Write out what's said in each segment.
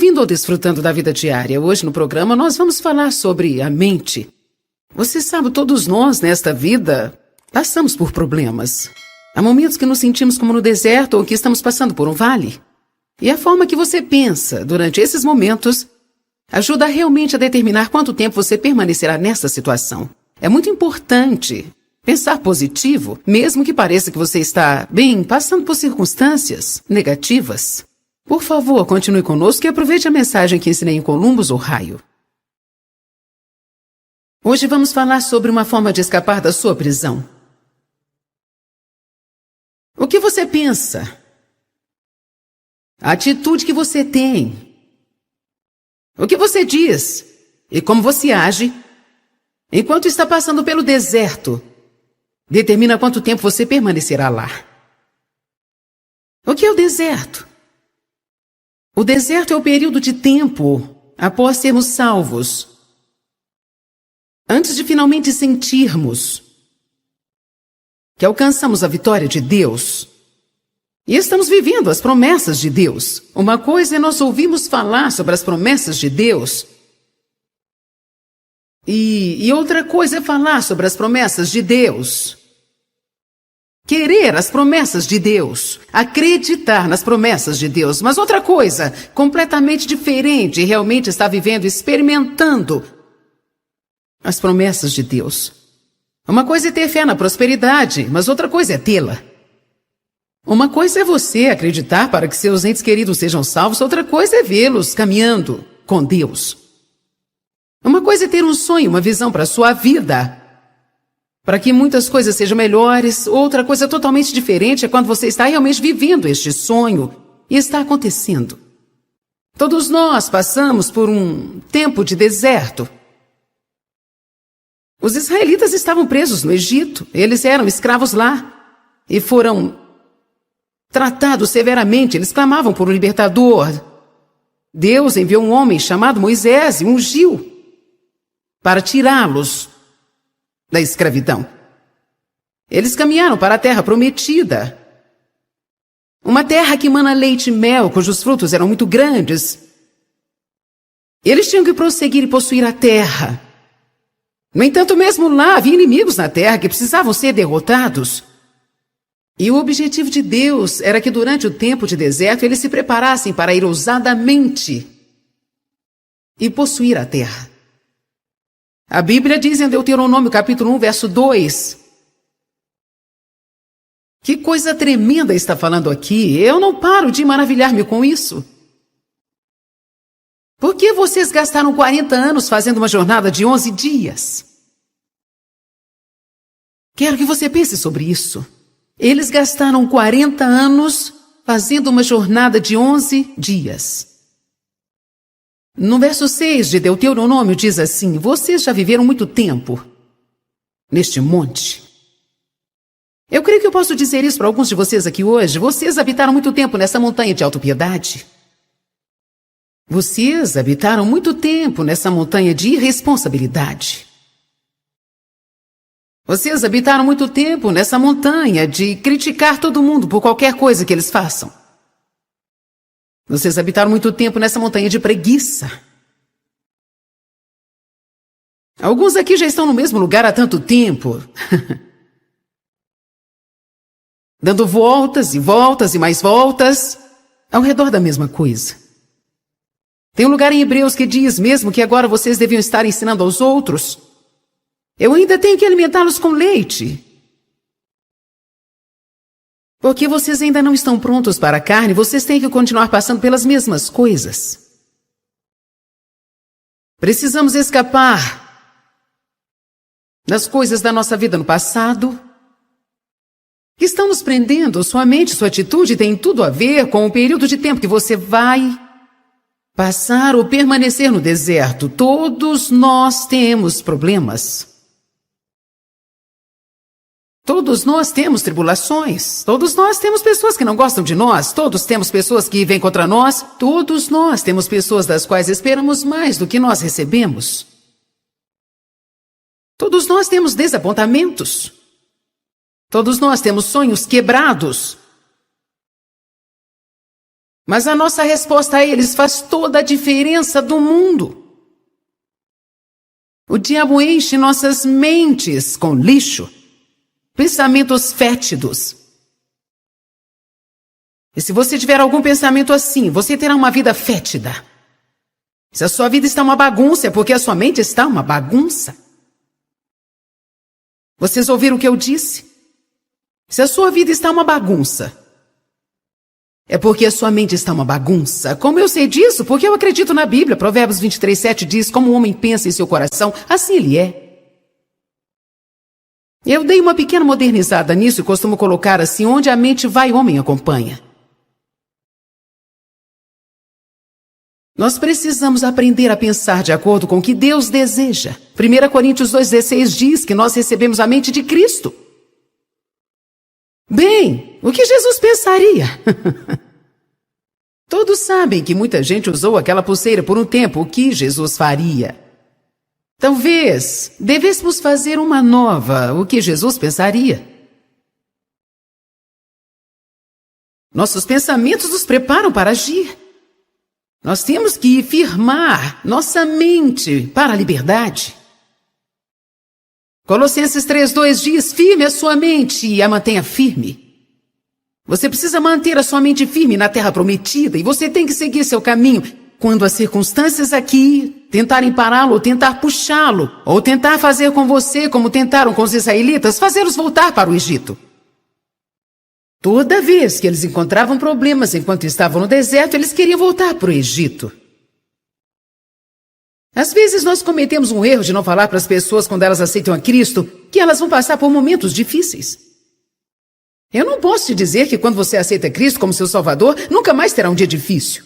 Bem-vindo ao Desfrutando da Vida Diária. Hoje no programa nós vamos falar sobre a mente. Você sabe, todos nós nesta vida passamos por problemas. Há momentos que nos sentimos como no deserto ou que estamos passando por um vale. E a forma que você pensa durante esses momentos ajuda realmente a determinar quanto tempo você permanecerá nessa situação. É muito importante pensar positivo, mesmo que pareça que você está, passando por circunstâncias negativas. Por favor, continue conosco e aproveite a mensagem que ensinei em Columbus, Ohio. Hoje vamos falar sobre uma forma de escapar da sua prisão. O que você pensa? A atitude que você tem? O que você diz? E como você age? Enquanto está passando pelo deserto, determina quanto tempo você permanecerá lá. O que é o deserto? O deserto é o período de tempo após sermos salvos, antes de finalmente sentirmos que alcançamos a vitória de Deus e estamos vivendo as promessas de Deus. Uma coisa é nós ouvirmos falar sobre as promessas de Deus e outra coisa é falar sobre as promessas de Deus. Querer as promessas de Deus, acreditar nas promessas de Deus, mas outra coisa, completamente diferente, realmente está vivendo, experimentando as promessas de Deus. Uma coisa é ter fé na prosperidade, mas outra coisa é tê-la. Uma coisa é você acreditar para que seus entes queridos sejam salvos, outra coisa é vê-los caminhando com Deus. Uma coisa é ter um sonho, uma visão para a sua vida, para que muitas coisas sejam melhores. Outra coisa totalmente diferente é quando você está realmente vivendo este sonho e está acontecendo. Todos nós passamos por um tempo de deserto. Os israelitas estavam presos no Egito. Eles eram escravos lá e foram tratados severamente. Eles clamavam por um libertador. Deus enviou um homem chamado Moisés e ungiu para tirá-los da escravidão. Eles caminharam para a terra prometida. Uma terra que mana leite e mel, cujos frutos eram muito grandes. Eles tinham que prosseguir e possuir a terra. No entanto, mesmo lá, havia inimigos na terra que precisavam ser derrotados. E o objetivo de Deus era que durante o tempo de deserto eles se preparassem para ir ousadamente e possuir a terra. A Bíblia diz em Deuteronômio capítulo 1, verso 2. Que coisa tremenda está falando aqui. Eu não paro de maravilhar-me com isso. Por que vocês gastaram 40 anos fazendo uma jornada de 11 dias? Quero que você pense sobre isso. Eles gastaram 40 anos fazendo uma jornada de 11 dias. No verso 6 de Deuteronômio diz assim: vocês já viveram muito tempo neste monte. Eu creio que eu posso dizer isso para alguns de vocês aqui hoje. Vocês habitaram muito tempo nessa montanha de autopiedade. Vocês habitaram muito tempo nessa montanha de irresponsabilidade. Vocês habitaram muito tempo nessa montanha de criticar todo mundo por qualquer coisa que eles façam. Vocês habitaram muito tempo nessa montanha de preguiça. Alguns aqui já estão no mesmo lugar há tanto tempo. Dando voltas e voltas e mais voltas ao redor da mesma coisa. Tem um lugar em Hebreus que diz mesmo que agora vocês deviam estar ensinando aos outros. Eu ainda tenho que alimentá-los com leite. Porque vocês ainda não estão prontos para a carne, vocês têm que continuar passando pelas mesmas coisas. Precisamos escapar das coisas da nossa vida no passado que estão nos prendendo. Sua mente, sua atitude tem tudo a ver com o período de tempo que você vai passar ou permanecer no deserto. Todos nós temos problemas. Todos nós temos tribulações. Todos nós temos pessoas que não gostam de nós. Todos temos pessoas que vêm contra nós. Todos nós temos pessoas das quais esperamos mais do que nós recebemos. Todos nós temos desapontamentos. Todos nós temos sonhos quebrados. Mas a nossa resposta a eles faz toda a diferença do mundo. O diabo enche nossas mentes com lixo, pensamentos fétidos. E se você tiver algum pensamento assim, você terá uma vida fétida. Se a sua vida está uma bagunça, é porque a sua mente está uma bagunça. Vocês ouviram o que eu disse? Se a sua vida está uma bagunça, é porque a sua mente está uma bagunça. Como eu sei disso? Porque eu acredito na Bíblia. Provérbios 23:7 diz, como o homem pensa em seu coração, assim ele é. Eu dei uma pequena modernizada nisso e costumo colocar assim, onde a mente vai, o homem acompanha. Nós precisamos aprender a pensar de acordo com o que Deus deseja. 1 Coríntios 2,16 diz que nós recebemos a mente de Cristo. Bem, o que Jesus pensaria? Todos sabem que muita gente usou aquela pulseira por um tempo. O que Jesus faria? Talvez devêssemos fazer uma nova. O que Jesus pensaria? Nossos pensamentos nos preparam para agir. Nós temos que firmar nossa mente para a liberdade. Colossenses 3:2 diz, firme a sua mente e a mantenha firme. Você precisa manter a sua mente firme na terra prometida e você tem que seguir seu caminho. Quando as circunstâncias aqui tentarem pará-lo, ou tentar puxá-lo, ou tentar fazer com você como tentaram com os israelitas, fazê-los voltar para o Egito. Toda vez que eles encontravam problemas enquanto estavam no deserto, eles queriam voltar para o Egito. Às vezes nós cometemos um erro de não falar para as pessoas quando elas aceitam a Cristo que elas vão passar por momentos difíceis. Eu não posso te dizer que quando você aceita Cristo como seu Salvador, nunca mais terá um dia difícil.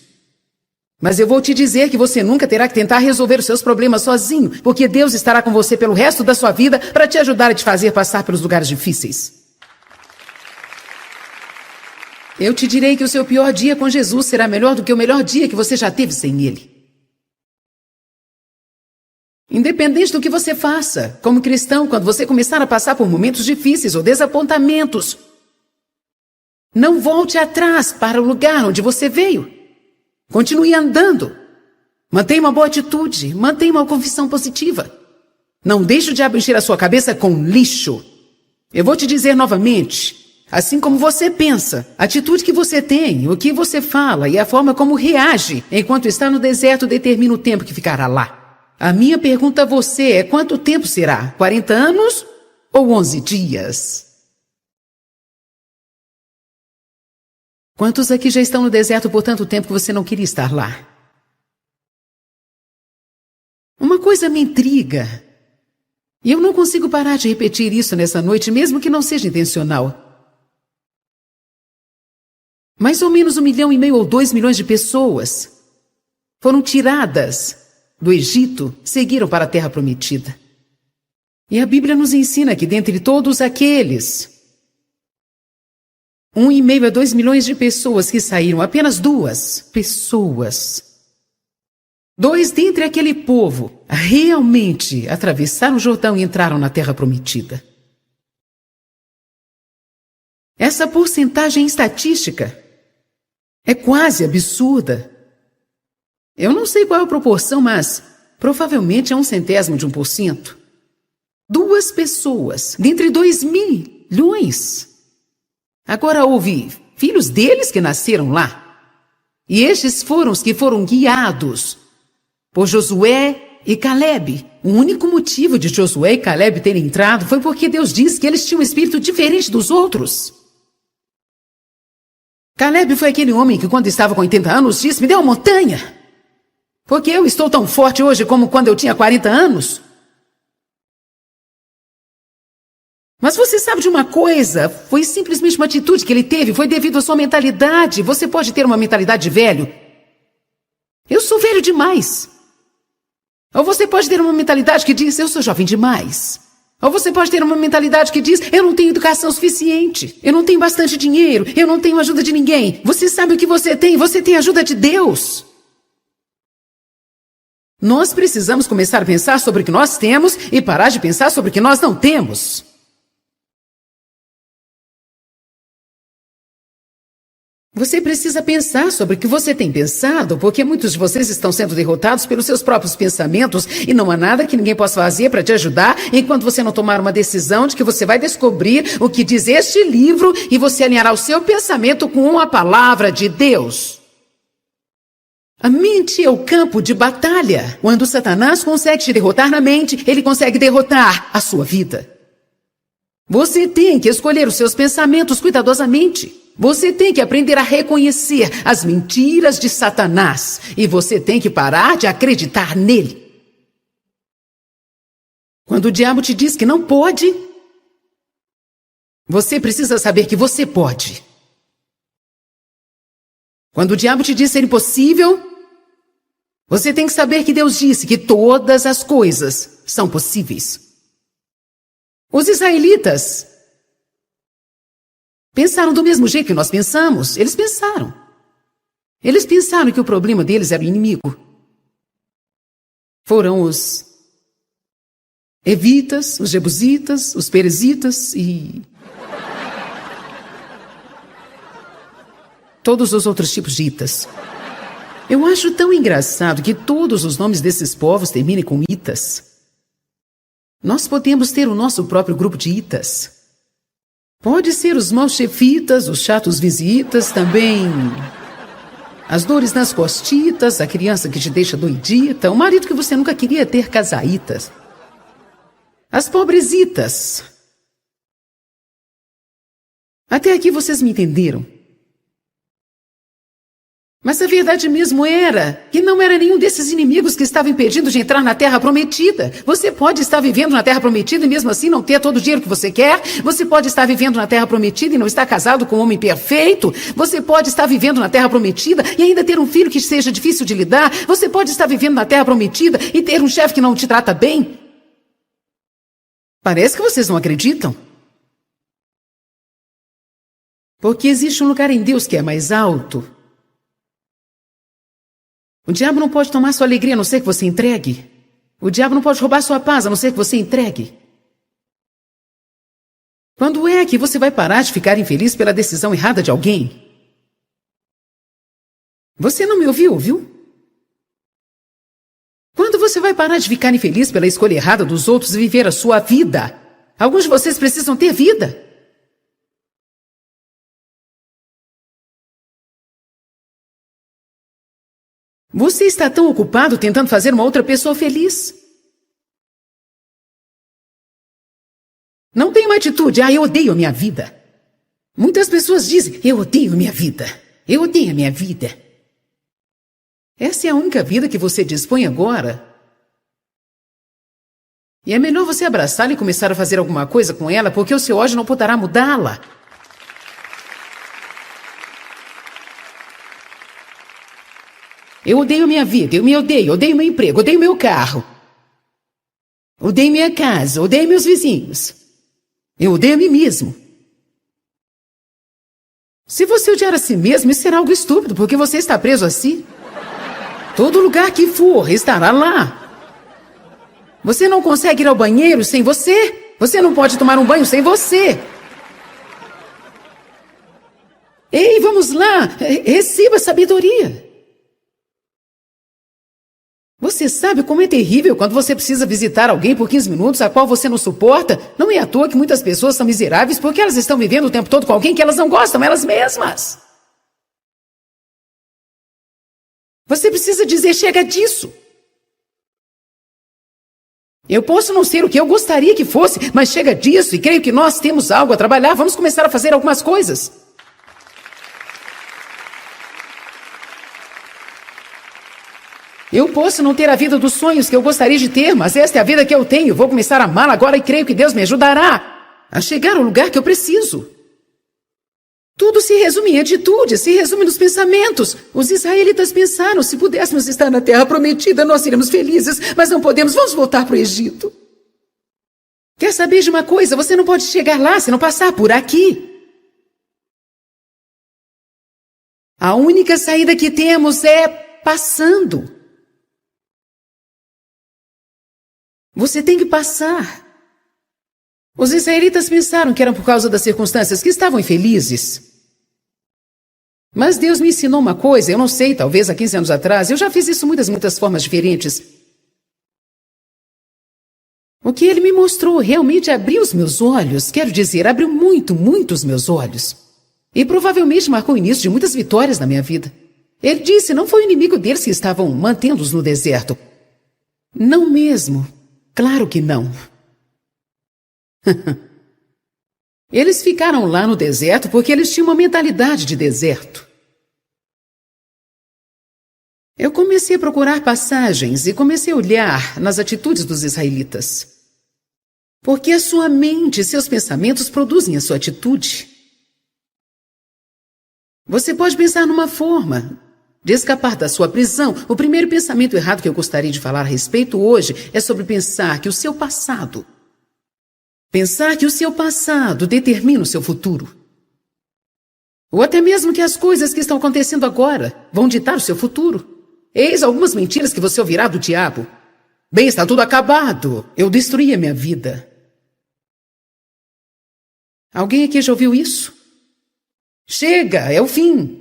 Mas eu vou te dizer que você nunca terá que tentar resolver os seus problemas sozinho, porque Deus estará com você pelo resto da sua vida para te ajudar a te fazer passar pelos lugares difíceis. Eu te direi que o seu pior dia com Jesus será melhor do que o melhor dia que você já teve sem Ele. Independente do que você faça, como cristão, quando você começar a passar por momentos difíceis ou desapontamentos, não volte atrás para o lugar onde você veio. Continue andando. Mantenha uma boa atitude, mantenha uma confissão positiva. Não deixe o diabo encher a sua cabeça com lixo. Eu vou te dizer novamente. Assim como você pensa, a atitude que você tem, o que você fala e a forma como reage enquanto está no deserto determina o tempo que ficará lá. A minha pergunta a você é quanto tempo será? 40 anos ou 11 dias? Quantos aqui já estão no deserto por tanto tempo que você não queria estar lá? Uma coisa me intriga. E eu não consigo parar de repetir isso nessa noite, mesmo que não seja intencional. Mais ou menos 1,5 milhão ou 2 milhões de pessoas foram tiradas do Egito, seguiram para a Terra Prometida. E a Bíblia nos ensina que dentre todos aqueles, 1,5 a 2 milhões de pessoas que saíram, apenas 2 pessoas, 2 dentre aquele povo, realmente atravessaram o Jordão e entraram na Terra Prometida. Essa porcentagem estatística é quase absurda. Eu não sei qual é a proporção, mas provavelmente é 0,01%. 2 pessoas, dentre 2 milhões. Agora houve filhos deles que nasceram lá. E estes foram os que foram guiados por Josué e Caleb. O único motivo de Josué e Caleb terem entrado foi porque Deus disse que eles tinham um espírito diferente dos outros. Caleb foi aquele homem que quando estava com 80 anos disse, me dê uma montanha. Porque eu estou tão forte hoje como quando eu tinha 40 anos. Mas você sabe de uma coisa, foi simplesmente uma atitude que ele teve, foi devido à sua mentalidade. Você pode ter uma mentalidade de velho. Eu sou velho demais. Ou você pode ter uma mentalidade que diz, eu sou jovem demais. Ou você pode ter uma mentalidade que diz, eu não tenho educação suficiente, eu não tenho bastante dinheiro, eu não tenho ajuda de ninguém. Você sabe o que você tem a ajuda de Deus. Nós precisamos começar a pensar sobre o que nós temos e parar de pensar sobre o que nós não temos. Você precisa pensar sobre o que você tem pensado, porque muitos de vocês estão sendo derrotados pelos seus próprios pensamentos e não há nada que ninguém possa fazer para te ajudar enquanto você não tomar uma decisão de que você vai descobrir o que diz este livro e você alinhará o seu pensamento com a palavra de Deus. A mente é o campo de batalha. Quando Satanás consegue te derrotar na mente, ele consegue derrotar a sua vida. Você tem que escolher os seus pensamentos cuidadosamente. Você tem que aprender a reconhecer as mentiras de Satanás. E você tem que parar de acreditar nele. Quando o diabo te diz que não pode, você precisa saber que você pode. Quando o diabo te diz ser impossível, você tem que saber que Deus disse que todas as coisas são possíveis. Os israelitas pensaram do mesmo jeito que nós pensamos. Eles pensaram. Eles pensaram que o problema deles era o inimigo. Foram os evitas, os jebusitas, os perezitas e todos os outros tipos de itas. Eu acho tão engraçado que todos os nomes desses povos terminem com itas. Nós podemos ter o nosso próprio grupo de itas. Pode ser os maus chefitas, os chatos visitas, também as dores nas costitas, a criança que te deixa doidita, o marido que você nunca queria ter, casaitas. As pobresitas. Até aqui vocês me entenderam. Mas a verdade mesmo era que não era nenhum desses inimigos que estava impedindo de entrar na Terra Prometida. Você pode estar vivendo na Terra Prometida e mesmo assim não ter todo o dinheiro que você quer. Você pode estar vivendo na Terra Prometida e não estar casado com um homem perfeito. Você pode estar vivendo na Terra Prometida e ainda ter um filho que seja difícil de lidar. Você pode estar vivendo na Terra Prometida e ter um chefe que não te trata bem. Parece que vocês não acreditam. Porque existe um lugar em Deus que é mais alto. O diabo não pode tomar sua alegria a não ser que você entregue. O diabo não pode roubar sua paz a não ser que você entregue. Quando é que você vai parar de ficar infeliz pela decisão errada de alguém? Você não me ouviu, viu? Quando você vai parar de ficar infeliz pela escolha errada dos outros e viver a sua vida? Alguns de vocês precisam ter vida. Você está tão ocupado tentando fazer uma outra pessoa feliz. Não tem uma atitude, eu odeio a minha vida. Muitas pessoas dizem, eu odeio a minha vida. Eu odeio a minha vida. Essa é a única vida que você dispõe agora. E é melhor você abraçá-la e começar a fazer alguma coisa com ela, porque o seu ódio não poderá mudá-la. Eu odeio minha vida, eu me odeio meu emprego, odeio meu carro. Odeio minha casa, odeio meus vizinhos. Eu odeio a mim mesmo. Se você odiar a si mesmo, isso será algo estúpido, porque você está preso a si. Todo lugar que for, estará lá. Você não consegue ir ao banheiro sem você. Você não pode tomar um banho sem você. Ei, vamos lá, receba sabedoria. Você sabe como é terrível quando você precisa visitar alguém por 15 minutos, a qual você não suporta? Não é à toa que muitas pessoas são miseráveis porque elas estão vivendo o tempo todo com alguém que elas não gostam, elas mesmas. Você precisa dizer, chega disso. Eu posso não ser o que eu gostaria que fosse, mas chega disso e creio que nós temos algo a trabalhar. Vamos começar a fazer algumas coisas. Eu posso não ter a vida dos sonhos que eu gostaria de ter, mas esta é a vida que eu tenho. Vou começar a amá-la agora e creio que Deus me ajudará a chegar ao lugar que eu preciso. Tudo se resume em atitude, se resume nos pensamentos. Os israelitas pensaram, se pudéssemos estar na terra prometida, nós seríamos felizes, mas não podemos, vamos voltar para o Egito. Quer saber de uma coisa? Você não pode chegar lá se não passar por aqui. A única saída que temos é passando. Você tem que passar. Os israelitas pensaram que eram por causa das circunstâncias que estavam infelizes. Mas Deus me ensinou uma coisa, eu não sei, talvez há 15 anos atrás, eu já fiz isso muitas formas diferentes. O que Ele me mostrou realmente abriu os meus olhos, quero dizer, abriu muito os meus olhos. E provavelmente marcou o início de muitas vitórias na minha vida. Ele disse, não foi o inimigo deles que estavam mantendo-os no deserto. Não mesmo. Claro que não. Eles ficaram lá no deserto porque eles tinham uma mentalidade de deserto. Eu comecei a procurar passagens e comecei a olhar nas atitudes dos israelitas. Porque a sua mente e seus pensamentos produzem a sua atitude. Você pode pensar numa forma de escapar da sua prisão. O primeiro pensamento errado que eu gostaria de falar a respeito hoje é sobre pensar que o seu passado determina o seu futuro. Ou até mesmo que as coisas que estão acontecendo agora vão ditar o seu futuro. Eis algumas mentiras que você ouvirá do diabo. Bem, está tudo acabado. Eu destruí a minha vida. Alguém aqui já ouviu isso? Chega, é o fim.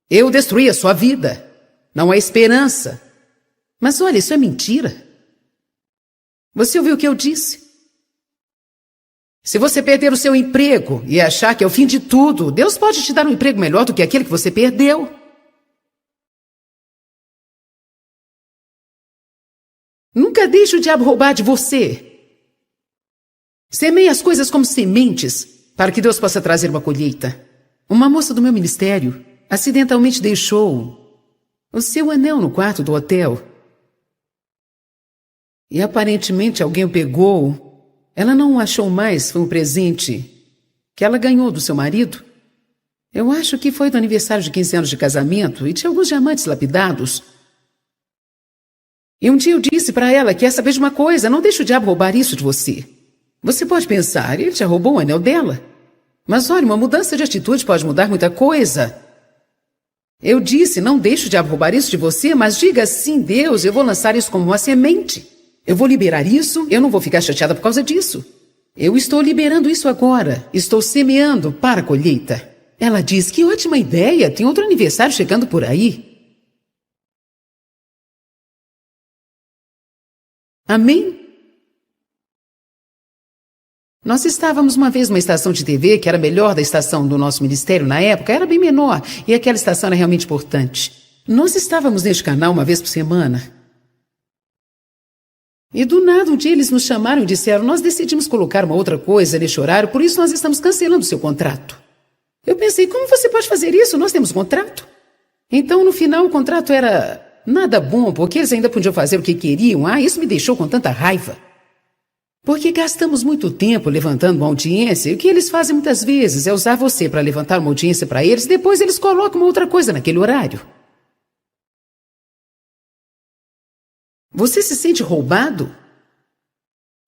Eu destruí a sua vida. Não há esperança. Mas olha, isso é mentira. Você ouviu o que eu disse? Se você perder o seu emprego e achar que é o fim de tudo, Deus pode te dar um emprego melhor do que aquele que você perdeu. Nunca deixe o diabo roubar de você. Semeie as coisas como sementes, para que Deus possa trazer uma colheita. Uma moça do meu ministério acidentalmente deixou o seu anel no quarto do hotel. E aparentemente alguém o pegou. Ela não o achou mais, foi um presente que ela ganhou do seu marido. Eu acho que foi do aniversário de 15 anos de casamento e tinha alguns diamantes lapidados. E um dia eu disse para ela, quer saber de uma coisa, não deixe o diabo roubar isso de você. Você pode pensar, ele já roubou o anel dela. Mas olha, uma mudança de atitude pode mudar muita coisa. Eu disse, não deixe o diabo roubar isso de você, mas diga sim, Deus, eu vou lançar isso como uma semente. Eu vou liberar isso, eu não vou ficar chateada por causa disso. Eu estou liberando isso agora, estou semeando para a colheita. Ela diz, que ótima ideia, tem outro aniversário chegando por aí. Amém? Nós estávamos uma vez numa estação de TV que era melhor da estação do nosso ministério na época, era bem menor, e aquela estação era realmente importante. Nós estávamos neste canal uma vez por semana. E do nada um dia eles nos chamaram e disseram, nós decidimos colocar uma outra coisa neste horário, por isso nós estamos cancelando o seu contrato. Eu pensei, como você pode fazer isso? Nós temos contrato. Então no final o contrato era nada bom, porque eles ainda podiam fazer o que queriam. Isso me deixou com tanta raiva. Porque gastamos muito tempo levantando uma audiência, e o que eles fazem muitas vezes é usar você para levantar uma audiência para eles, e depois eles colocam uma outra coisa naquele horário. Você se sente roubado?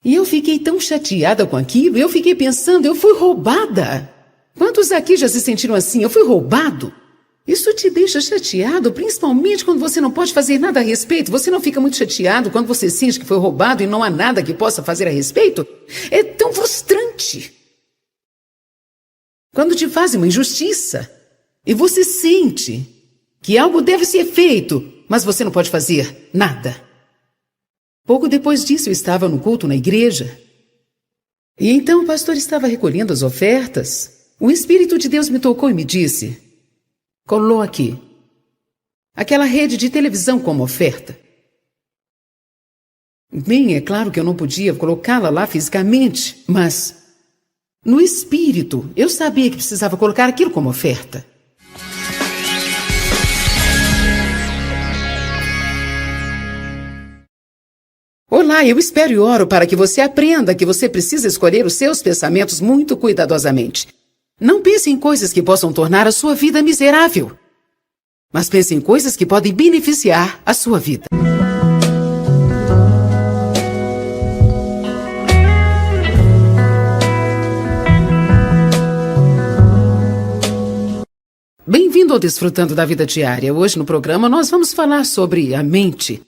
E eu fiquei tão chateada com aquilo, eu fiquei pensando, eu fui roubada. Quantos aqui já se sentiram assim? Eu fui roubado? Isso te deixa chateado, principalmente quando você não pode fazer nada a respeito. Você não fica muito chateado quando você sente que foi roubado e não há nada que possa fazer a respeito? É tão frustrante. Quando te fazem uma injustiça e você sente que algo deve ser feito, mas você não pode fazer nada. Pouco depois disso, eu estava no culto na igreja. E então o pastor estava recolhendo as ofertas. O Espírito de Deus me tocou e me disse, coloque aquela rede de televisão como oferta. Bem, é claro que eu não podia colocá-la lá fisicamente, mas no espírito eu sabia que precisava colocar aquilo como oferta. Olá, eu espero e oro para que você aprenda que você precisa escolher os seus pensamentos muito cuidadosamente. Não pense em coisas que possam tornar a sua vida miserável, mas pense em coisas que podem beneficiar a sua vida. Bem-vindo ao Desfrutando da Vida Diária. Hoje no programa nós vamos falar sobre a mente.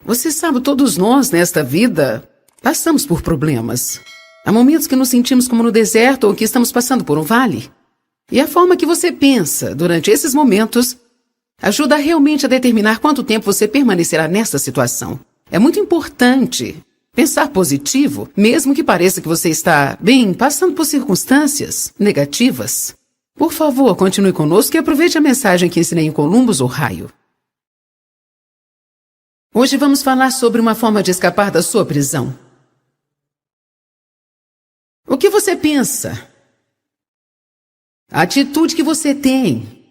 Você sabe, todos nós nesta vida passamos por problemas. Há momentos que nos sentimos como no deserto ou que estamos passando por um vale. E a forma que você pensa durante esses momentos ajuda realmente a determinar quanto tempo você permanecerá nessa situação. É muito importante pensar positivo, mesmo que pareça que você está, passando por circunstâncias negativas. Por favor, continue conosco e aproveite a mensagem que ensinei em Columbus, Ohio. Hoje vamos falar sobre uma forma de escapar da sua prisão. O que você pensa? A atitude que você tem?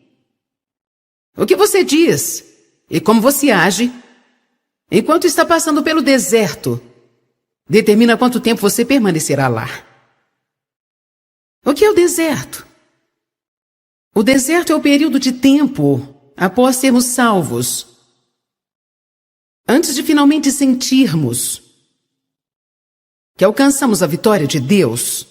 O que você diz? E como você age? Enquanto está passando pelo deserto, determina quanto tempo você permanecerá lá. O que é o deserto? O deserto é o período de tempo após sermos salvos, antes de finalmente sentirmos que alcançamos a vitória de Deus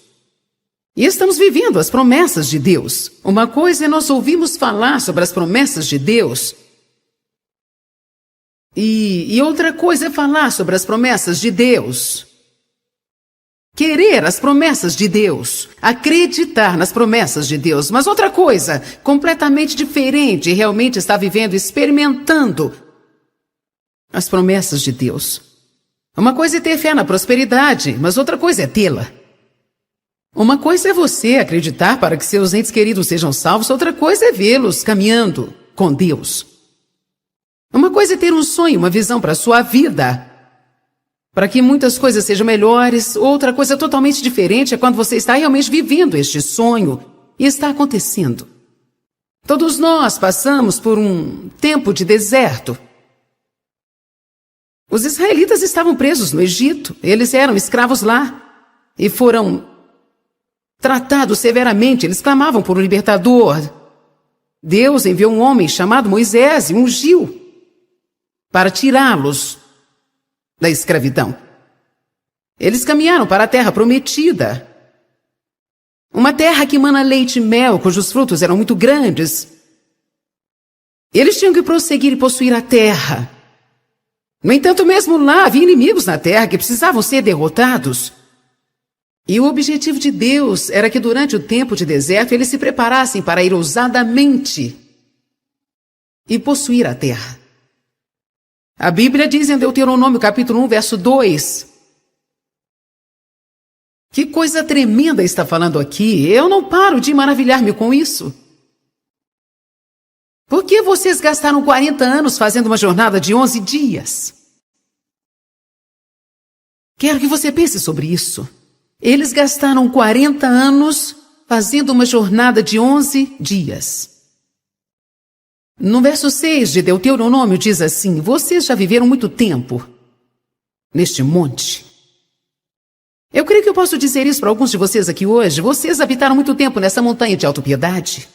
e estamos vivendo as promessas de Deus. Uma coisa é nós ouvirmos falar sobre as promessas de Deus e outra coisa é falar sobre as promessas de Deus. Querer as promessas de Deus, acreditar nas promessas de Deus, mas outra coisa, completamente diferente, realmente está vivendo, experimentando as promessas de Deus. Uma coisa é ter fé na prosperidade, mas outra coisa é tê-la. Uma coisa é você acreditar para que seus entes queridos sejam salvos, outra coisa é vê-los caminhando com Deus. Uma coisa é ter um sonho, uma visão para a sua vida, para que muitas coisas sejam melhores. Outra coisa totalmente diferente é quando você está realmente vivendo este sonho e está acontecendo. Todos nós passamos por um tempo de deserto. Os israelitas estavam presos no Egito. Eles eram escravos lá e foram tratados severamente. Eles clamavam por um libertador. Deus enviou um homem chamado Moisés e ungiu para tirá-los da escravidão. Eles caminharam para a terra prometida, uma terra que mana leite e mel, cujos frutos eram muito grandes. Eles tinham que prosseguir e possuir a terra. No entanto, mesmo lá havia inimigos na terra que precisavam ser derrotados. E o objetivo de Deus era que durante o tempo de deserto eles se preparassem para ir ousadamente e possuir a terra. A Bíblia diz em Deuteronômio capítulo 1, verso 2. Que coisa tremenda está falando aqui. Eu não paro de maravilhar-me com isso. Por que vocês gastaram 40 anos fazendo uma jornada de 11 dias? Quero que você pense sobre isso. Eles gastaram 40 anos fazendo uma jornada de 11 dias. No verso 6 de Deuteronômio diz assim: vocês já viveram muito tempo neste monte. Eu creio que eu posso dizer isso para alguns de vocês aqui hoje. Vocês habitaram muito tempo nessa montanha de autopiedade.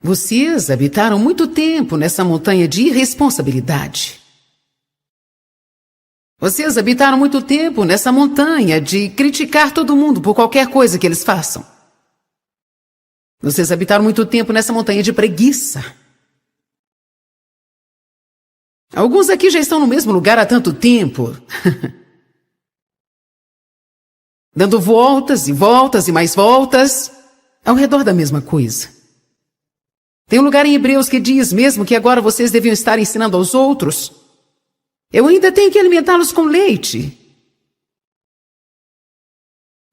Vocês habitaram muito tempo nessa montanha de irresponsabilidade. Vocês habitaram muito tempo nessa montanha de criticar todo mundo por qualquer coisa que eles façam. Vocês habitaram muito tempo nessa montanha de preguiça. Alguns aqui já estão no mesmo lugar há tanto tempo. Dando voltas e voltas e mais voltas ao redor da mesma coisa. Tem um lugar em Hebreus que diz mesmo que agora vocês deviam estar ensinando aos outros. Eu ainda tenho que alimentá-los com leite.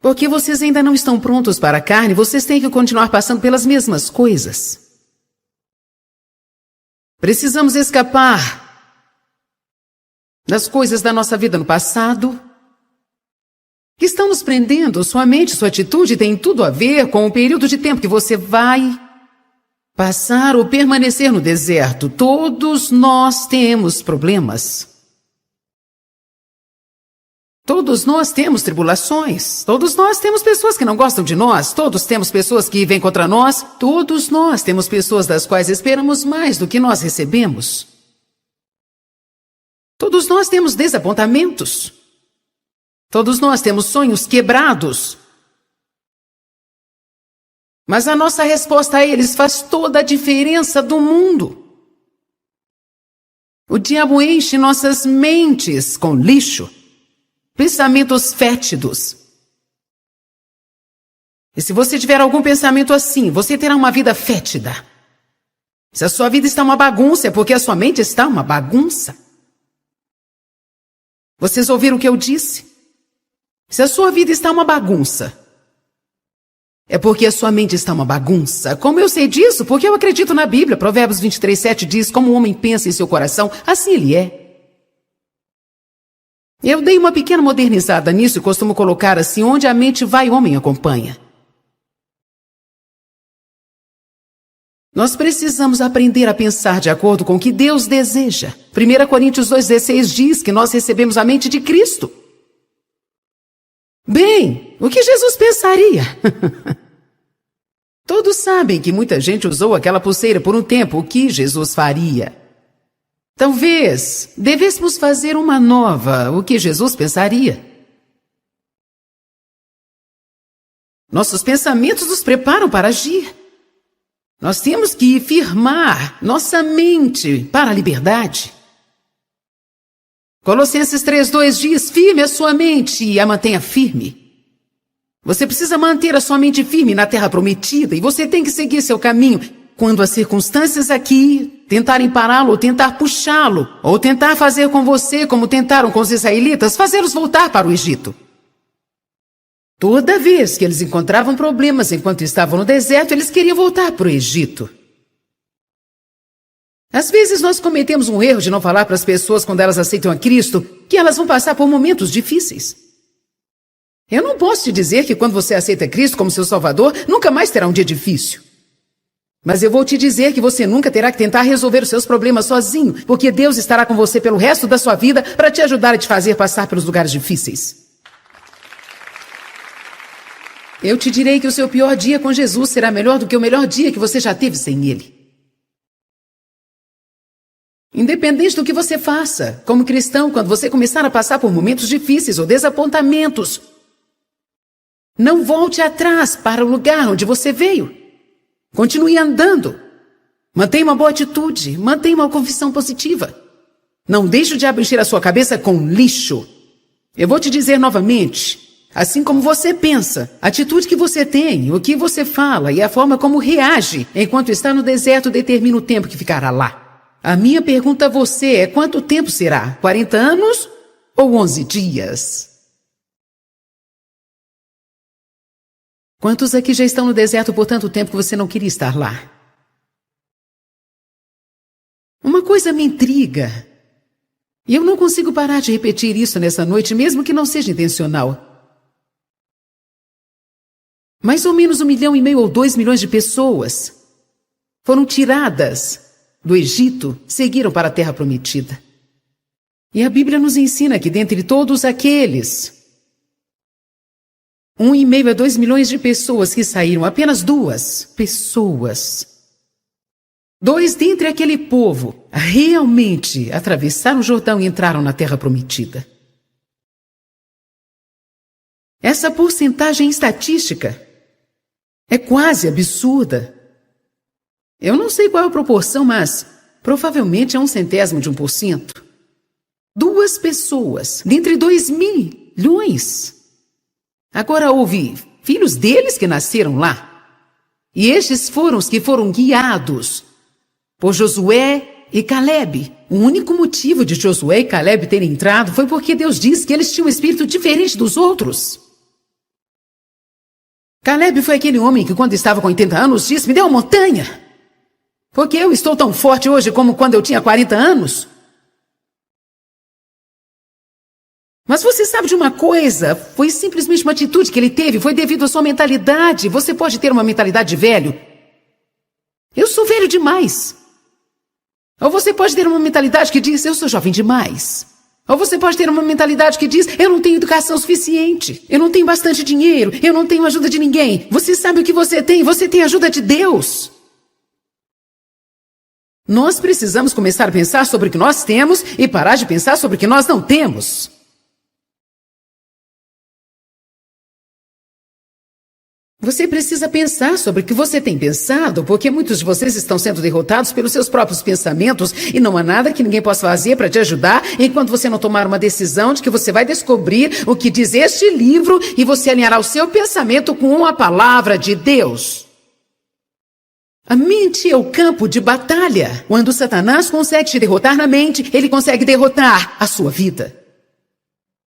Porque vocês ainda não estão prontos para a carne, vocês têm que continuar passando pelas mesmas coisas. Precisamos escapar das coisas da nossa vida no passado, que estão nos prendendo. Sua mente, sua atitude tem tudo a ver com o período de tempo que você vai passar ou permanecer no deserto. Todos nós temos problemas. Todos nós temos tribulações, todos nós temos pessoas que não gostam de nós, todos temos pessoas que vêm contra nós, todos nós temos pessoas das quais esperamos mais do que nós recebemos. Todos nós temos desapontamentos, todos nós temos sonhos quebrados. Mas a nossa resposta a eles faz toda a diferença do mundo. O diabo enche nossas mentes com lixo, pensamentos fétidos. E se você tiver algum pensamento assim, você terá uma vida fétida. Se a sua vida está uma bagunça, é porque a sua mente está uma bagunça. Vocês ouviram o que eu disse? Se a sua vida está uma bagunça, é porque a sua mente está uma bagunça. Como eu sei disso? Porque eu acredito na Bíblia. Provérbios 23:7 diz, como o homem pensa em seu coração, assim ele é. Eu dei uma pequena modernizada nisso e costumo colocar assim, onde a mente vai, o homem acompanha. Nós precisamos aprender a pensar de acordo com o que Deus deseja. 1 Coríntios 2,16 diz que nós recebemos a mente de Cristo. Bem, o que Jesus pensaria? Todos sabem que muita gente usou aquela pulseira por um tempo. O que Jesus faria? Talvez devêssemos fazer uma nova. O que Jesus pensaria? Nossos pensamentos nos preparam para agir. Nós temos que firmar nossa mente para a liberdade. Colossenses 3:2 diz, firme a sua mente e a mantenha firme. Você precisa manter a sua mente firme na terra prometida e você tem que seguir seu caminho. Quando as circunstâncias aqui tentarem pará-lo, ou tentar puxá-lo, ou tentar fazer com você como tentaram com os israelitas, fazê-los voltar para o Egito. Toda vez que eles encontravam problemas enquanto estavam no deserto, eles queriam voltar para o Egito. Às vezes nós cometemos um erro de não falar para as pessoas quando elas aceitam a Cristo que elas vão passar por momentos difíceis. Eu não posso te dizer que quando você aceita Cristo como seu Salvador, nunca mais terá um dia difícil. Mas eu vou te dizer que você nunca terá que tentar resolver os seus problemas sozinho, porque Deus estará com você pelo resto da sua vida para te ajudar a te fazer passar pelos lugares difíceis. Eu te direi que o seu pior dia com Jesus será melhor do que o melhor dia que você já teve sem Ele. Independente do que você faça, como cristão, quando você começar a passar por momentos difíceis ou desapontamentos, não volte atrás para o lugar onde você veio. Continue andando. Mantenha uma boa atitude, mantenha uma confissão positiva. Não deixe o diabo encher a sua cabeça com lixo. Eu vou te dizer novamente, assim como você pensa, a atitude que você tem, o que você fala e a forma como reage enquanto está no deserto determina o tempo que ficará lá. A minha pergunta a você é quanto tempo será? 40 anos ou 11 dias? Quantos aqui já estão no deserto por tanto tempo que você não queria estar lá? Uma coisa me intriga. E eu não consigo parar de repetir isso nessa noite, mesmo que não seja intencional. Mais ou menos 1,5 milhão ou 2 milhões de pessoas foram tiradas do Egito, seguiram para a Terra Prometida. E a Bíblia nos ensina que dentre todos aqueles 1,5 a 2 milhões de pessoas que saíram, apenas 2 pessoas, 2 dentre aquele povo, realmente atravessaram o Jordão e entraram na Terra Prometida. Essa porcentagem estatística é quase absurda. Eu não sei qual é a proporção, mas provavelmente é 0,01%. 2 pessoas, dentre 2 milhões. Agora houve filhos deles que nasceram lá. E estes foram os que foram guiados por Josué e Calebe. O único motivo de Josué e Calebe terem entrado foi porque Deus disse que eles tinham um espírito diferente dos outros. Calebe foi aquele homem que quando estava com 80 anos disse, me dê uma montanha. Porque eu estou tão forte hoje como quando eu tinha 40 anos. Mas você sabe de uma coisa? Foi simplesmente uma atitude que ele teve, foi devido à sua mentalidade. Você pode ter uma mentalidade de velho. Eu sou velho demais. Ou você pode ter uma mentalidade que diz, eu sou jovem demais. Ou você pode ter uma mentalidade que diz, eu não tenho educação suficiente. Eu não tenho bastante dinheiro. Eu não tenho ajuda de ninguém. Você sabe o que você tem? Você tem a ajuda de Deus. Nós precisamos começar a pensar sobre o que nós temos e parar de pensar sobre o que nós não temos. Você precisa pensar sobre o que você tem pensado, porque muitos de vocês estão sendo derrotados pelos seus próprios pensamentos e não há nada que ninguém possa fazer para te ajudar enquanto você não tomar uma decisão de que você vai descobrir o que diz este livro e você alinhará o seu pensamento com a palavra de Deus. A mente é o campo de batalha. Quando Satanás consegue te derrotar na mente, ele consegue derrotar a sua vida.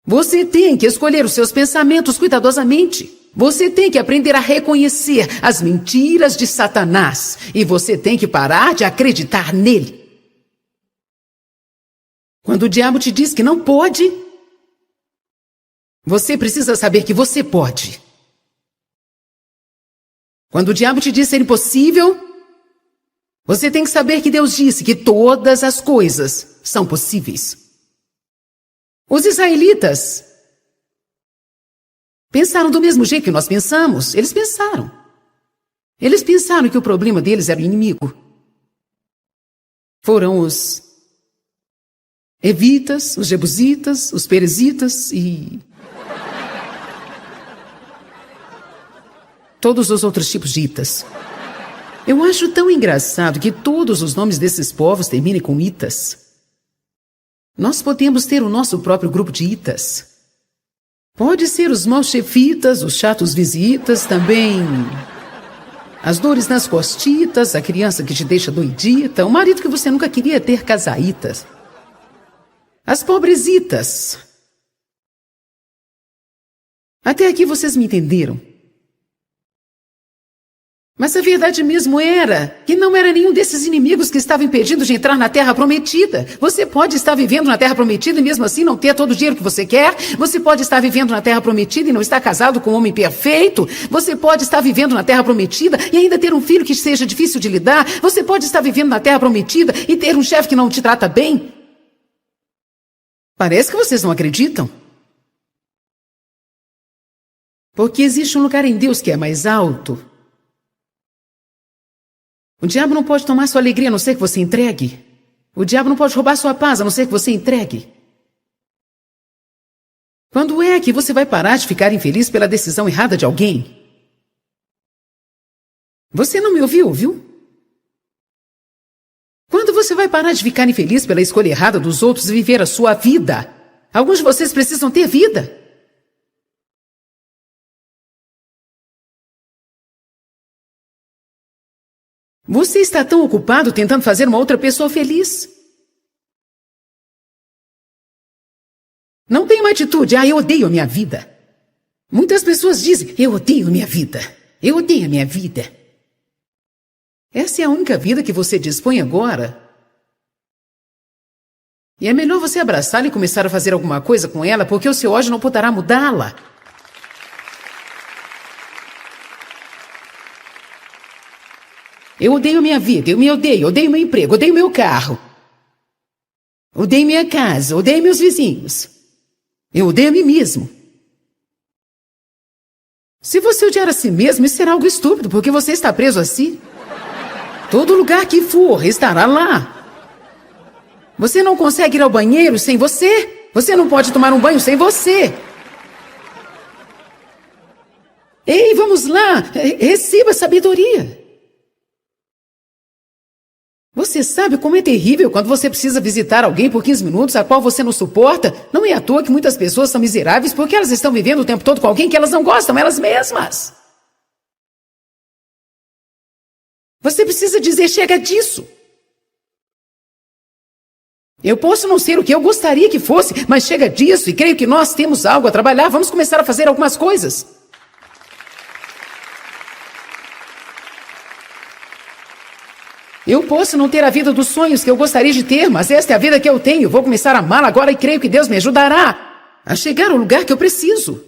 Você tem que escolher os seus pensamentos cuidadosamente. Você tem que aprender a reconhecer as mentiras de Satanás. E você tem que parar de acreditar nele. Quando o diabo te diz que não pode, você precisa saber que você pode. Quando o diabo te diz ser impossível, você tem que saber que Deus disse que todas as coisas são possíveis. Os israelitas pensaram do mesmo jeito que nós pensamos. Eles pensaram. Eles pensaram que o problema deles era o inimigo. Foram os evitas, os jebusitas, os perezitas e todos os outros tipos de itas. Eu acho tão engraçado que todos os nomes desses povos terminem com itas. Nós podemos ter o nosso próprio grupo de itas. Pode ser os maus chefitas, os chatos visitas, também as dores nas costitas, a criança que te deixa doidita, o marido que você nunca queria ter, casaitas. As pobresitas. Até aqui vocês me entenderam. Mas a verdade mesmo era que não era nenhum desses inimigos que estava impedindo de entrar na Terra Prometida. Você pode estar vivendo na Terra Prometida e mesmo assim não ter todo o dinheiro que você quer. Você pode estar vivendo na Terra Prometida e não estar casado com um homem perfeito. Você pode estar vivendo na Terra Prometida e ainda ter um filho que seja difícil de lidar. Você pode estar vivendo na Terra Prometida e ter um chefe que não te trata bem. Parece que vocês não acreditam. Porque existe um lugar em Deus que é mais alto. O diabo não pode tomar sua alegria a não ser que você entregue. O diabo não pode roubar sua paz a não ser que você entregue. Quando é que você vai parar de ficar infeliz pela decisão errada de alguém? Você não me ouviu, viu? Quando você vai parar de ficar infeliz pela escolha errada dos outros e viver a sua vida? Alguns de vocês precisam ter vida. Você está tão ocupado tentando fazer uma outra pessoa feliz. Não tem uma atitude, eu odeio a minha vida. Muitas pessoas dizem, eu odeio a minha vida. Eu odeio a minha vida. Essa é a única vida que você dispõe agora. E é melhor você abraçá-la e começar a fazer alguma coisa com ela, porque o seu ódio não poderá mudá-la. Eu odeio minha vida, eu me odeio, odeio meu emprego, odeio meu carro. Odeio minha casa, odeio meus vizinhos. Eu odeio a mim mesmo. Se você odiar a si mesmo, isso será algo estúpido, porque você está preso a si. Todo lugar que for, estará lá. Você não consegue ir ao banheiro sem você. Você não pode tomar um banho sem você. Ei, vamos lá, receba sabedoria. Você sabe como é terrível quando você precisa visitar alguém por 15 minutos a qual você não suporta? Não é à toa que muitas pessoas são miseráveis porque elas estão vivendo o tempo todo com alguém que elas não gostam, elas mesmas. Você precisa dizer, chega disso. Eu posso não ser o que eu gostaria que fosse, mas chega disso e creio que nós temos algo a trabalhar. Vamos começar a fazer algumas coisas. Eu posso não ter a vida dos sonhos que eu gostaria de ter, mas esta é a vida que eu tenho. Vou começar a amá-la agora e creio que Deus me ajudará a chegar ao lugar que eu preciso.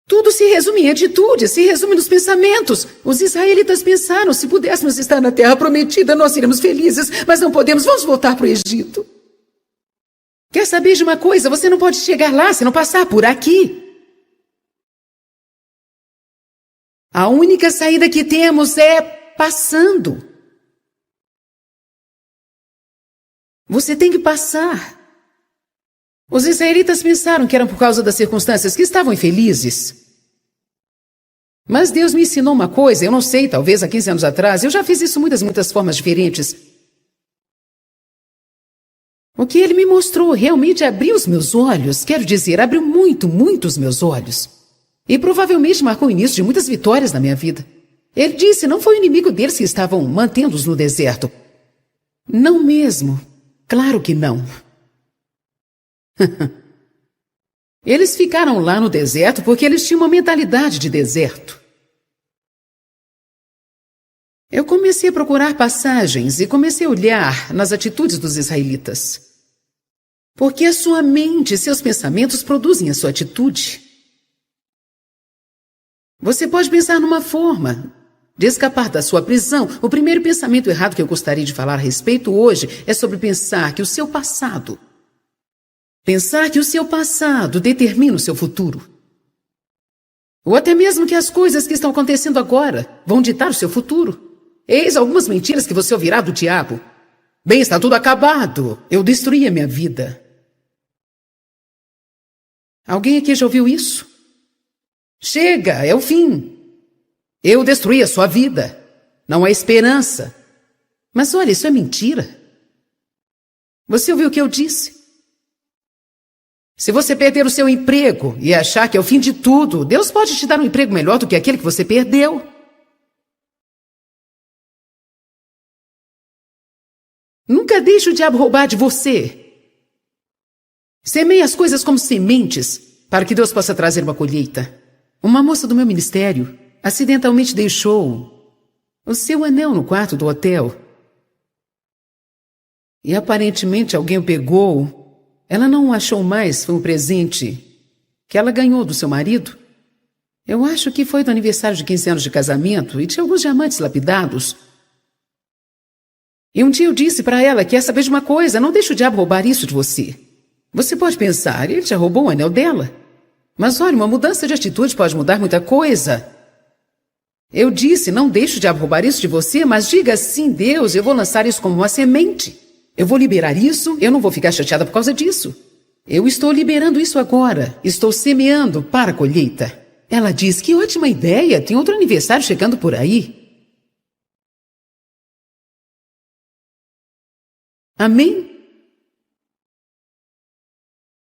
Tudo se resume em atitude, se resume nos pensamentos. Os israelitas pensaram, se pudéssemos estar na terra prometida, nós seríamos felizes, mas não podemos, vamos voltar para o Egito. Quer saber de uma coisa? Você não pode chegar lá se não passar por aqui. A única saída que temos é passando. Você tem que passar. Os israelitas pensaram que eram por causa das circunstâncias que estavam infelizes. Mas Deus me ensinou uma coisa, eu não sei, talvez há 15 anos atrás, eu já fiz isso muitas formas diferentes. O que Ele me mostrou realmente abriu os meus olhos, quero dizer, abriu muito os meus olhos. E provavelmente marcou o início de muitas vitórias na minha vida. Ele disse, não foi o inimigo deles que estavam mantendo-os no deserto. Não mesmo. Claro que não. Eles ficaram lá no deserto porque eles tinham uma mentalidade de deserto. Eu comecei a procurar passagens e comecei a olhar nas atitudes dos israelitas. Porque a sua mente e seus pensamentos produzem a sua atitude. Você pode pensar numa forma de escapar da sua prisão. O primeiro pensamento errado que eu gostaria de falar a respeito hoje é sobre pensar que o seu passado determina o seu futuro. Ou até mesmo que as coisas que estão acontecendo agora vão ditar o seu futuro. Eis algumas mentiras que você ouvirá do diabo. Bem, está tudo acabado. Eu destruí a minha vida. Alguém aqui já ouviu isso? Chega, é o fim. Eu destruí a sua vida. Não há esperança. Mas olha, isso é mentira. Você ouviu o que eu disse? Se você perder o seu emprego e achar que é o fim de tudo, Deus pode te dar um emprego melhor do que aquele que você perdeu. Nunca deixe o diabo roubar de você. Semeie as coisas como sementes para que Deus possa trazer uma colheita. Uma moça do meu ministério acidentalmente deixou o seu anel no quarto do hotel. E aparentemente alguém o pegou. Ela não o achou mais, foi um presente que ela ganhou do seu marido. Eu acho que foi do aniversário de 15 anos de casamento e tinha alguns diamantes lapidados. E um dia eu disse para ela, quer saber de uma coisa, não deixe o diabo roubar isso de você. Você pode pensar, ele já roubou o anel dela. Mas olha, uma mudança de atitude pode mudar muita coisa. Eu disse, não deixe o diabo roubar isso de você, mas diga assim, Deus, eu vou lançar isso como uma semente. Eu vou liberar isso, eu não vou ficar chateada por causa disso. Eu estou liberando isso agora, estou semeando para a colheita. Ela diz, que ótima ideia, tem outro aniversário chegando por aí. Amém?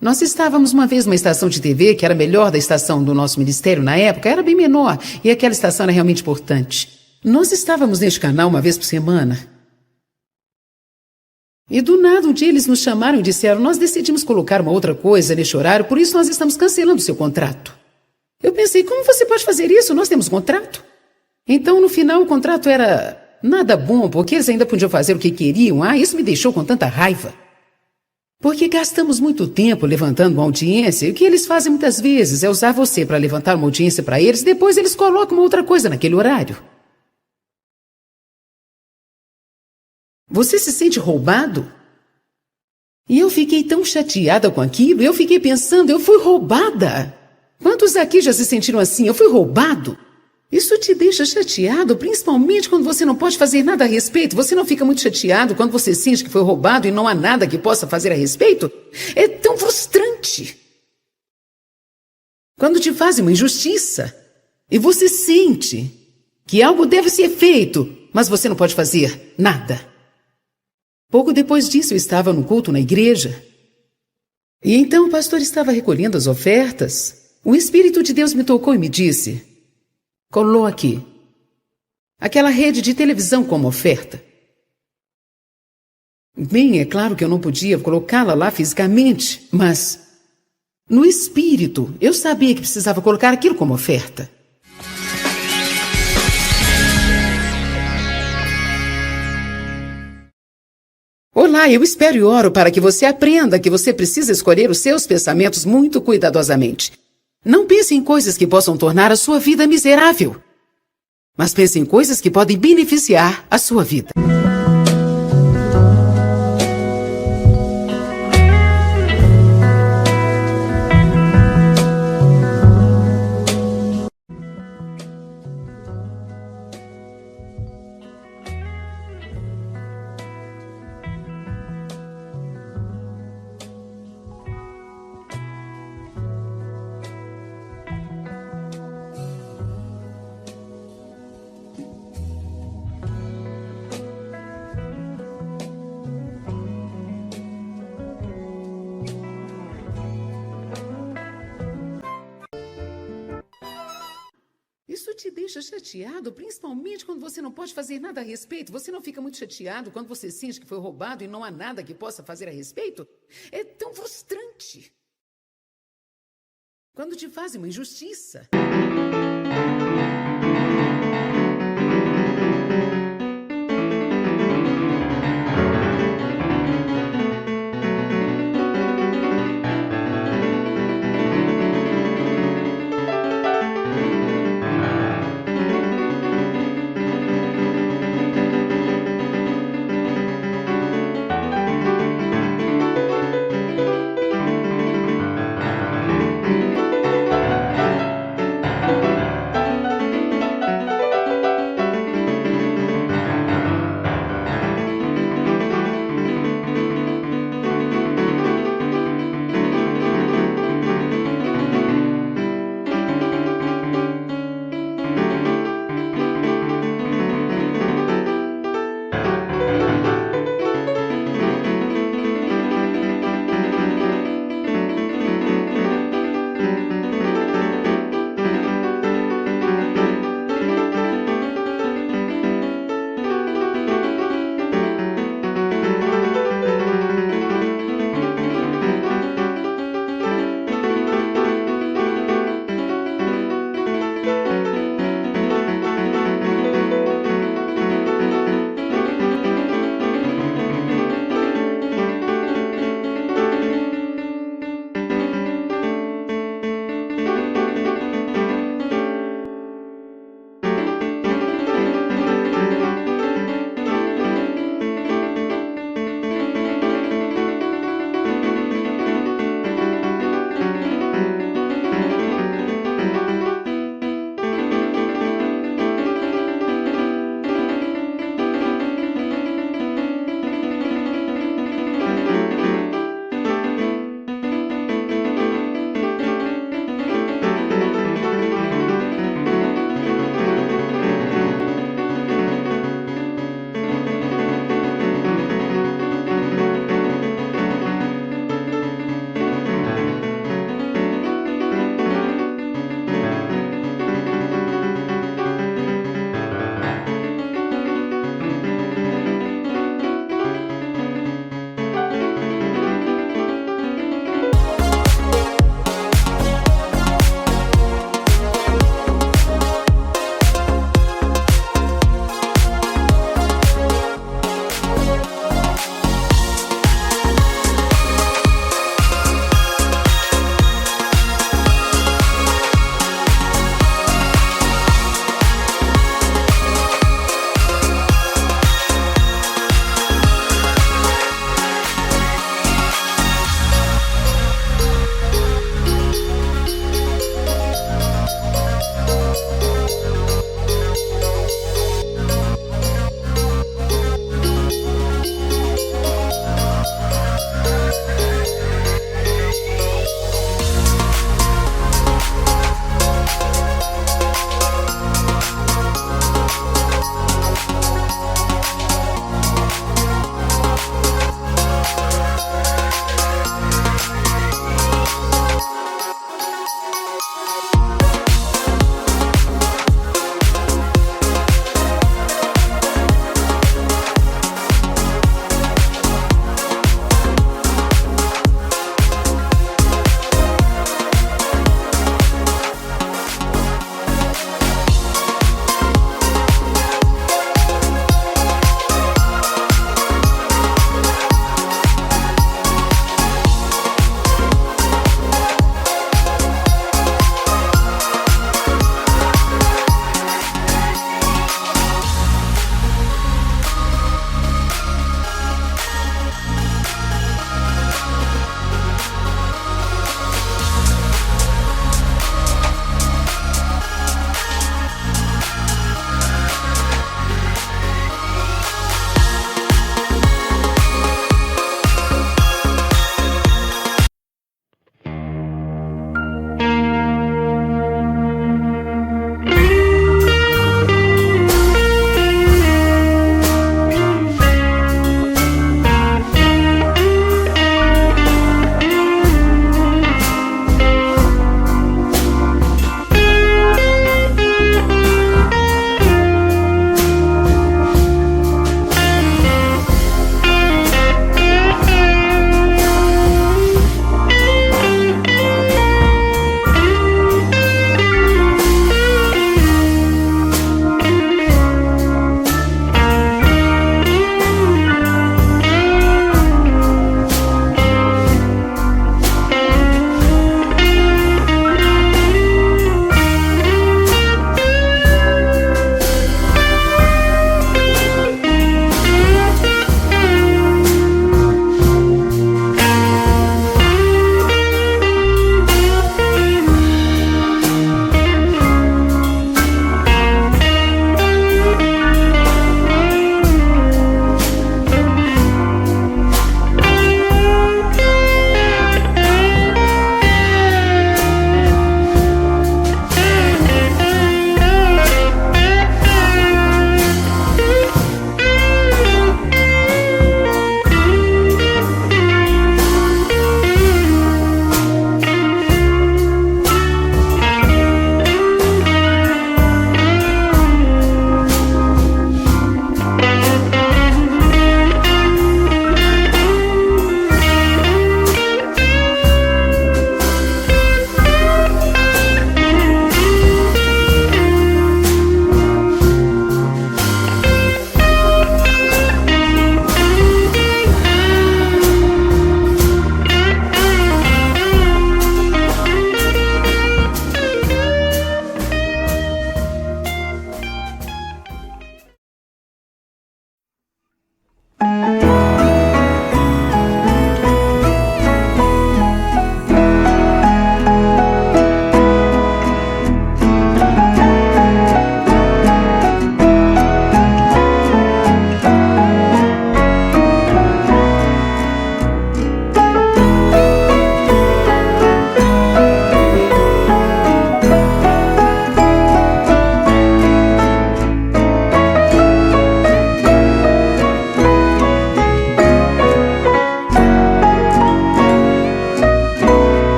Nós estávamos uma vez numa estação de TV que era a melhor da estação do nosso ministério na época, era bem menor, e aquela estação era realmente importante. Nós estávamos neste canal uma vez por semana. E do nada um dia eles nos chamaram e disseram, nós decidimos colocar uma outra coisa neste horário, por isso nós estamos cancelando o seu contrato. Eu pensei, como você pode fazer isso? Nós temos contrato. Então no final o contrato era nada bom, porque eles ainda podiam fazer o que queriam. Isso me deixou com tanta raiva. Porque gastamos muito tempo levantando uma audiência, e o que eles fazem muitas vezes é usar você para levantar uma audiência para eles, depois eles colocam uma outra coisa naquele horário. Você se sente roubado? E eu fiquei tão chateada com aquilo, eu fiquei pensando, eu fui roubada. Quantos aqui já se sentiram assim? Eu fui roubado? Isso te deixa chateado, principalmente quando você não pode fazer nada a respeito. Você não fica muito chateado quando você sente que foi roubado e não há nada que possa fazer a respeito? É tão frustrante. Quando te fazem uma injustiça e você sente que algo deve ser feito, mas você não pode fazer nada. Pouco depois disso, eu estava no culto na igreja. E então o pastor estava recolhendo as ofertas. O Espírito de Deus me tocou e me disse, coloque aquela rede de televisão como oferta. Bem, é claro que eu não podia colocá-la lá fisicamente, mas no Espírito eu sabia que precisava colocar aquilo como oferta. Olá, eu espero e oro para que você aprenda que você precisa escolher os seus pensamentos muito cuidadosamente. Não pense em coisas que possam tornar a sua vida miserável, mas pense em coisas que podem beneficiar a sua vida. Isso te deixa chateado, principalmente quando você não pode fazer nada a respeito. Você não fica muito chateado quando você sente que foi roubado e não há nada que possa fazer a respeito? É tão frustrante. Quando te fazem uma injustiça.